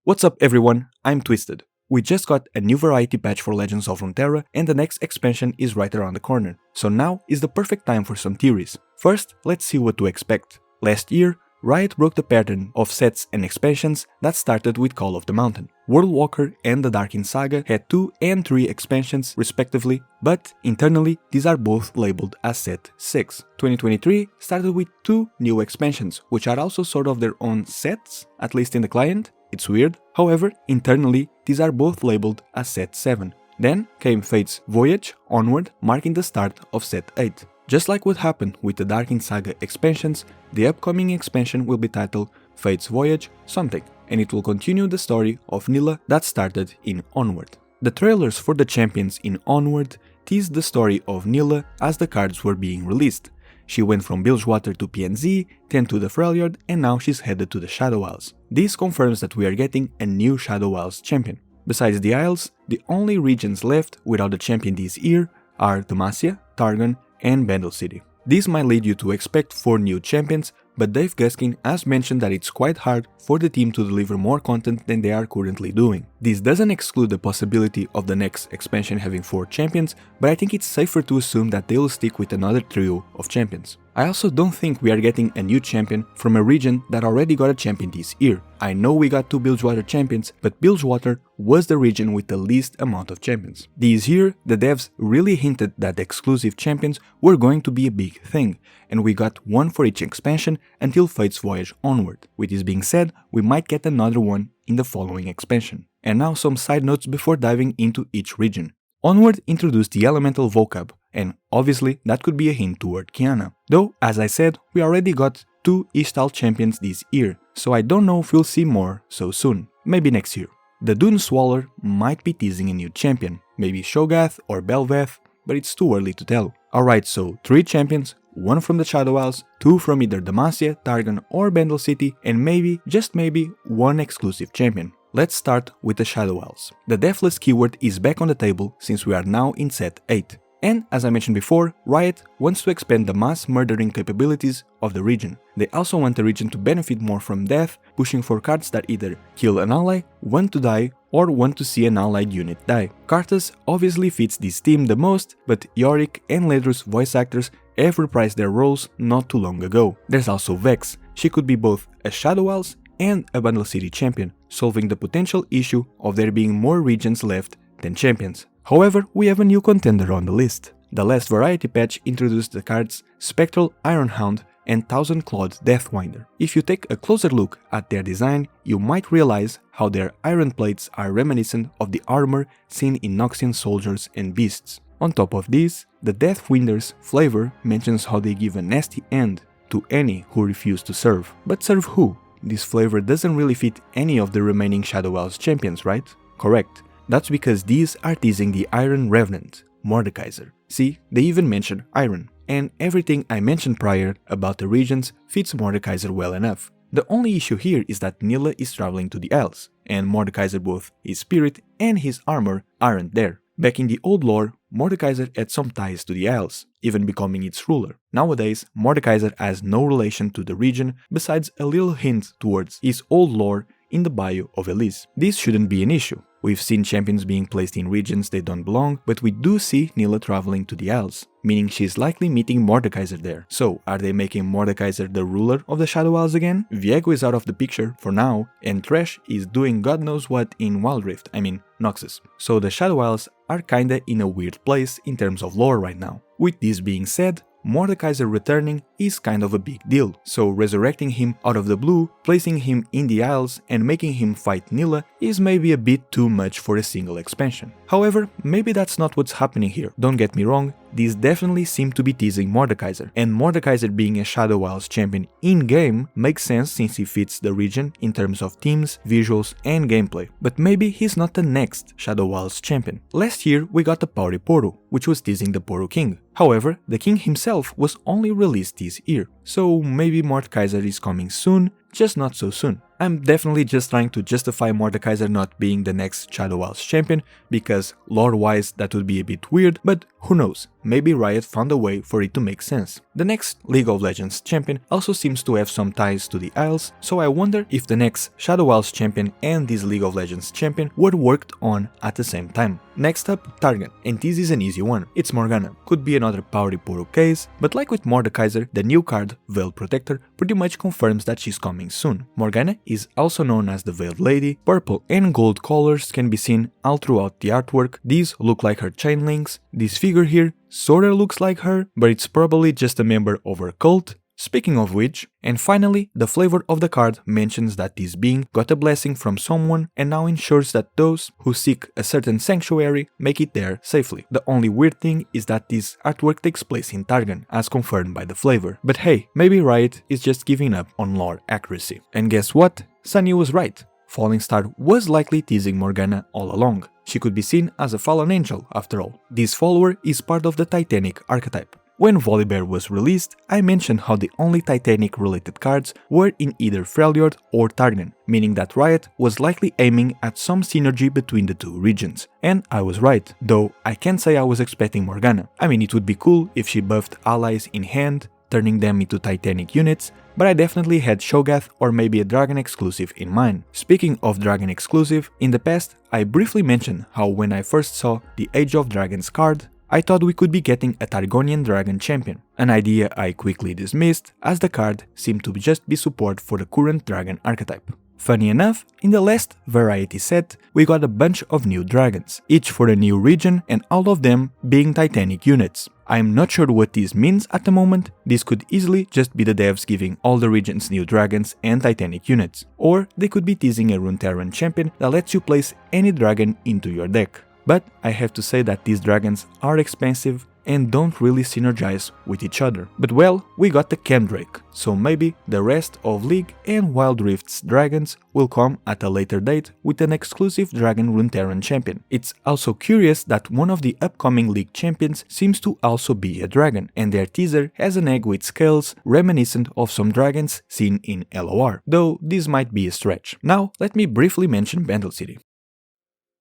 What's up everyone, I'm Twisted. We just got a new variety patch for Legends of Runeterra and the next expansion is right around the corner, so now is the perfect time for some theories. First, let's see what to expect. Last year, Riot broke the pattern of sets and expansions that started with Call of the Mountain. Worldwalker and the Darkin Saga had 2 and 3 expansions respectively, but internally these are both labeled as set 6. 2023 started with 2 new expansions, which are also sort of their own sets, at least in the client. It's weird. However, internally these are both labeled as set 7. Then came Fate's Voyage, Onward, marking the start of set 8. Just like what happened with the Darkin Saga expansions, the upcoming expansion will be titled Fate's Voyage something, and it will continue the story of Nilah that started in Onward. The trailers for the champions in Onward teased the story of Nilah as the cards were being released. She went from Bilgewater to PNZ, then to the Freljord, and now she's headed to the Shadow Isles. This confirms that we are getting a new Shadow Isles champion. Besides the Isles, the only regions left without a champion this year are Demacia, Targon, and Bandle City. This might lead you to expect 4 new champions, but Dave Gaskin has mentioned that it's quite hard for the team to deliver more content than they are currently doing. This doesn't exclude the possibility of the next expansion having 4 champions, but I think it's safer to assume that they will stick with another trio of champions. I also don't think we are getting a new champion from a region that already got a champion this year. I know we got 2 Bilgewater champions, but Bilgewater was the region with the least amount of champions. This year, the devs really hinted that exclusive champions were going to be a big thing, and we got 1 for each expansion until Fate's Voyage Onward. With this being said, we might get another one in the following expansion. And now some side notes before diving into each region. Onward introduced the elemental vocab, and obviously that could be a hint toward Qiyana. Though, as I said, we already got 2 Ishtal champions this year, so I don't know if we'll see more so soon, maybe next year. The Dune Swaller might be teasing a new champion, maybe Shogath or Belveth, but it's too early to tell. Alright, so 3 champions, 1 from the Shadow Isles, 2 from either Demacia, Targon or Bandle City, and maybe, just maybe, 1 exclusive champion. Let's start with the Shadow Isles. The Deathless keyword is back on the table since we are now in set 8. And as I mentioned before, Riot wants to expand the mass murdering capabilities of the region. They also want the region to benefit more from death, pushing for cards that either kill an ally, want to die, or want to see an allied unit die. Karthus obviously fits this theme the most, but Yorick and Ledru's voice actors have reprised their roles not too long ago. There's also Vex. She could be both a Shadow Isles and a Bandle City champion, solving the potential issue of there being more regions left than champions. However, we have a new contender on the list. The last variety patch introduced the cards Spectral Ironhound and Thousand Clawed Deathwinder. If you take a closer look at their design, you might realize how their iron plates are reminiscent of the armor seen in Noxian soldiers and beasts. On top of this, the Deathwinder's flavor mentions how they give a nasty end to any who refuse to serve. But serve who? This flavor doesn't really fit any of the remaining Shadow Isles champions, right? Correct. That's because these are teasing the Iron Revenant, Mordekaiser. See, they even mention iron, and everything I mentioned prior about the regions fits Mordekaiser well enough. The only issue here is that Nilah is traveling to the Isles, and Mordekaiser, both his spirit and his armor, aren't there. Back in the old lore, Mordekaiser had some ties to the Isles, even becoming its ruler. Nowadays, Mordekaiser has no relation to the region besides a little hint towards his old lore in the bio of Elise. This shouldn't be an issue. We've seen champions being placed in regions they don't belong, but we do see Nilah traveling to the Isles, meaning she's likely meeting Mordekaiser there. So, are they making Mordekaiser the ruler of the Shadow Isles again? Viego is out of the picture for now, and Thresh is doing God knows what in Wild Rift, Noxus. So the Shadow Isles are kinda in a weird place in terms of lore right now. With this being said, Mordekaiser returning is kind of a big deal, so resurrecting him out of the blue, placing him in the Isles and making him fight Nilah is maybe a bit too much for a single expansion. However, maybe that's not what's happening here. Don't get me wrong, these definitely seem to be teasing Mordekaiser, and Mordekaiser being a Shadow Isles champion in-game makes sense since he fits the region in terms of themes, visuals and gameplay. But maybe he's not the next Shadow Isles champion. Last year we got the Power Poru, which was teasing the Poru King. However, the king himself was only released this year, so maybe Mordekaiser is coming soon, just not so soon. I'm definitely just trying to justify Mordekaiser not being the next Shadow Isles champion, because lore-wise that would be a bit weird, but who knows, maybe Riot found a way for it to make sense. The next League of Legends champion also seems to have some ties to the Isles, so I wonder if the next Shadow Isles champion and this League of Legends champion were worked on at the same time. Next up, Targon, and this is an easy one, it's Morgana. Could be another Puru case, but like with Mordekaiser, the new card, Veiled Protector, pretty much confirms that she's coming soon. Morgana is also known as the Veiled Lady. Purple and gold colors can be seen all throughout the artwork. These look like her chain links. This figure here sorta looks like her, but it's probably just a member of her cult. Speaking of which, and finally, the flavor of the card mentions that this being got a blessing from someone and now ensures that those who seek a certain sanctuary make it there safely. The only weird thing is that this artwork takes place in Targon, as confirmed by the flavor. But hey, maybe Riot is just giving up on lore accuracy. And guess what? Sunny was right. Falling Star was likely teasing Morgana all along. She could be seen as a fallen angel after all. This follower is part of the Titanic archetype. When Volibear was released, I mentioned how the only Titanic related cards were in either Freljord or Targon, meaning that Riot was likely aiming at some synergy between the two regions. And I was right, though I can't say I was expecting Morgana. I mean, it would be cool if she buffed allies in hand, turning them into Titanic units, but I definitely had Shogath or maybe a Dragon exclusive in mind. Speaking of Dragon exclusive, in the past I briefly mentioned how when I first saw the Age of Dragons card, I thought we could be getting a Targonian Dragon champion, an idea I quickly dismissed as the card seemed to just be support for the current Dragon archetype. Funny enough, in the last variety set, we got a bunch of new dragons, each for a new region and all of them being Titanic units. I'm not sure what this means at the moment. This could easily just be the devs giving all the regions new dragons and Titanic units, or they could be teasing a Runeterra champion that lets you place any dragon into your deck. But I have to say that these dragons are expensive and don't really synergize with each other. But well, we got the Chemdrake, so maybe the rest of League and Wild Rift's dragons will come at a later date with an exclusive Dragon Runeterran champion. It's also curious that one of the upcoming League champions seems to also be a dragon, and their teaser has an egg with scales reminiscent of some dragons seen in LOR, though this might be a stretch. Now let me briefly mention Bandle City.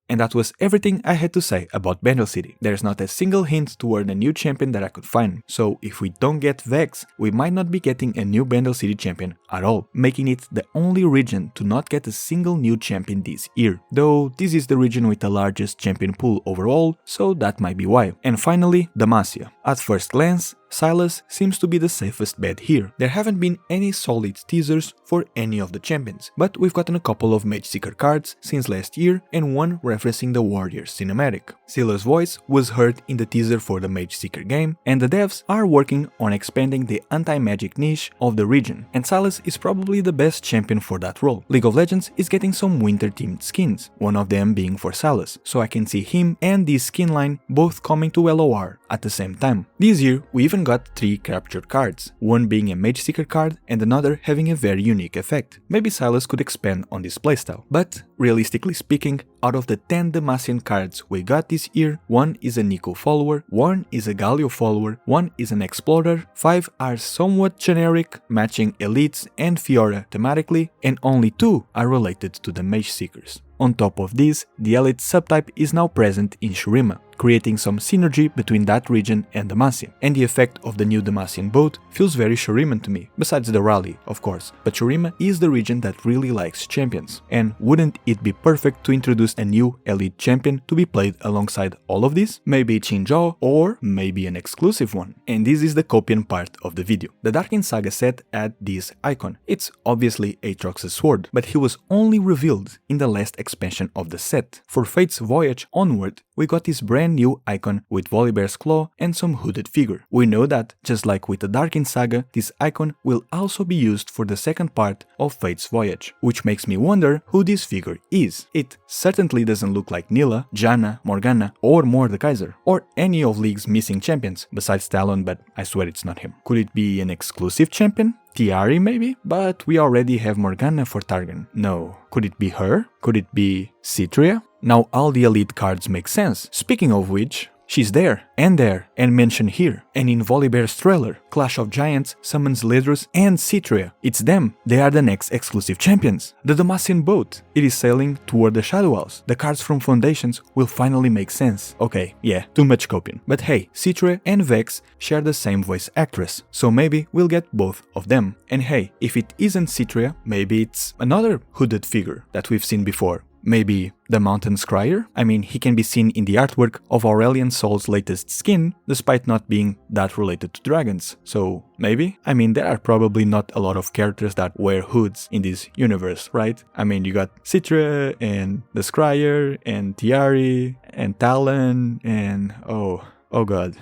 And that was everything I had to say about Bandle City. There's not a single hint toward a new champion that I could find, so if we don't get Vex, we might not be getting a new Bandle City champion at all, making it the only region to not get a single new champion this year. Though this is the region with the largest champion pool overall, so that might be why. And finally, Demacia. At first glance, Sylas seems to be the safest bet here. There haven't been any solid teasers for any of the champions, but we've gotten a couple of Mageseeker cards since last year and one referencing the Warriors cinematic. Sylas' voice was heard in the teaser for the Mageseeker game, and the devs are working on expanding the anti-magic niche of the region, and Sylas is probably the best champion for that role. League of Legends is getting some winter-themed skins, one of them being for Sylas, so I can see him and this skin line both coming to LOR at the same time. This year, we even got 3 captured cards, one being a Mageseeker card and another having a very unique effect. Maybe Sylas could expand on this playstyle, but realistically speaking, out of the 10 Demacian cards we got this year, 1 is a Nico follower, 1 is a Galio follower, 1 is an Explorer, 5 are somewhat generic, matching Elites and Fiora thematically, and only 2 are related to the Mageseekers. On top of this, the Elite subtype is now present in Shurima, creating some synergy between that region and Demacia. And the effect of the new Demacian boat feels very Shuriman to me, besides the rally, of course. But Shurima is the region that really likes champions, and wouldn't it be perfect to introduce a new elite champion to be played alongside all of this? Maybe Zhao, or maybe an exclusive one. And this is the Copium part of the video. The Darkin Saga set had this icon. It's obviously Aatrox's sword, but he was only revealed in the last expansion of the set. For Fate's Voyage Onward, we got this brand new icon with Volibear's claw and some hooded figure. We know that, just like with the Darkin Saga, this icon will also be used for the second part of Fate's Voyage, which makes me wonder who this figure is. It certainly doesn't look like Nilah, Janna, Morgana, or Mordekaiser, or any of League's missing champions, besides Talon, but I swear it's not him. Could it be an exclusive champion? Tyari maybe? But we already have Morgana for Targon. No. Could it be her? Could it be Cithria? Now all the elite cards make sense. Speaking of which, she's there, and mentioned here. And in Volibear's trailer, Clash of Giants summons Ledros and Cithria. It's them, they are the next exclusive champions. The Demacian boat, it is sailing toward the Shadow Isles. The cards from Foundations will finally make sense. Okay, yeah, too much Copium. But hey, Cithria and Vex share the same voice actress, so maybe we'll get both of them. And hey, if it isn't Cithria, maybe it's another hooded figure that we've seen before. Maybe the Mountain Scryer? I mean, he can be seen in the artwork of Aurelian Sol's latest skin, despite not being that related to dragons. So, maybe? I mean, there are probably not a lot of characters that wear hoods in this universe, right? I mean, you got Cithria, and the Scryer, and Tyari, and Talon, and oh god.